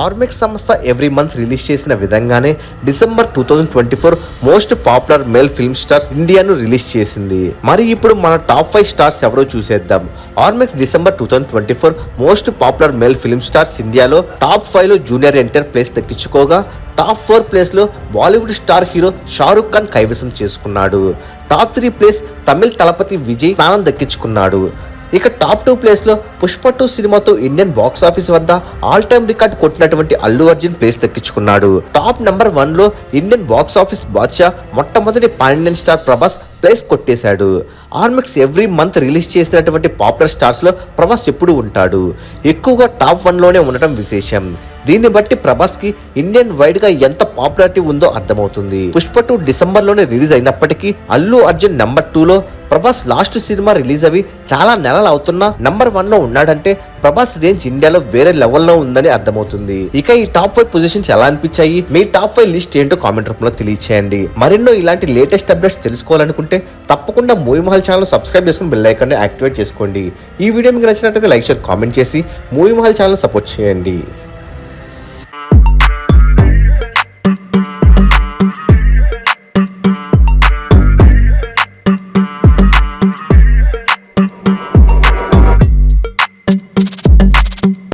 ఆర్మెక్స్ సంస్థ every month release చేసిన విధంగానే December 2024 most popular male film stars ఇండియాను రిలీజ్ చేసింది. మరి ఇప్పుడు మన టాప్ 5 స్టార్స్ ఎవరో చూసేద్దాం. Ormax December 2024 most popular male film stars ఇండియాలో టాప్ 5 లో జూనియర్ ఎన్టీఆర్ ప్లేస్ దక్కించుకోగా టాప్ 4 ప్లేస్ లో Bollywood star hero Shahrukh Khan కైవసం చేసుకున్నాడు. టాప్ 3 ప్లేస్ తమిళ తలపతి విజయ్ స్థానం దక్కించుకున్నాడు. ఇక టాప్ 2 ప్లేస్ లో పుష్ప 2 సినిమాతో ఇండియన్ బాక్స్ ఆఫీస్ వద్ద ఆల్ టైమ్ రికార్డ్ కొట్టినటువంటి అల్లు అర్జున్ ప్లేస్ దక్కించుకున్నాడు. టాప్ నెంబర్ 1 లో ఇండియన్ బాక్స్ ఆఫీస్ బాద్షా మొట్టమొదటి pan Indian star Prabhas place కొట్టేశాడు. ఆర్మెక్స్ ఎవ్రీ మంత్ రిలీజ్ చేసినటువంటి పాపులర్ స్టార్స్ లో ప్రభాస్ ఎప్పుడు ఉంటాడు. ఎక్కువగా టాప్ 1 లోనే ఉండటం విశేషం. దీన్ని బట్టి ప్రభాస్ కి ఇండియన్ వైడ్ గా ఎంత పాపులారిటీ ఉందో అర్థమవుతుంది. పుష్ప 2 డిసెంబర్ లోనే రిలీజ్ అయినప్పటికీ అల్లు అర్జున్ నెంబర్ 2 లో ప్రభాస్ లాస్ట్ సినిమా రిలీజ్ అవి చాలా నెలలు అవుతున్నా నెంబర్ 1 లో ఉన్నాడంటే ప్రభాస్ రేంజ్ ఇండియాలో వేరే లెవెల్లో ఉందని అర్థమవుతుంది. ఇక ఈ టాప్ 5 పొజిషన్స్ ఎలా అనిపించాయి, మీ టాప్ 5 లిస్ట్ ఏంటో కామెంట్ రూపంలో తెలియచేయండి. మరెన్నో ఇలాంటి లేటెస్ట్ అప్డేట్స్ తెలుసుకోవాలనుకుంటే తప్పకుండా మూవీ మహల్ ఛానల్ సబ్స్క్రైబ్ చేసుకుని బెల్ ఐకాన్ ని యాక్టివేట్ చేసుకోండి. ఈ వీడియో మీకు నచ్చినట్లయితే లైక్ షేర్ కామెంట్ చేసి మూవీ మహల్ ఛానల్ సపోర్ట్ చేయండి.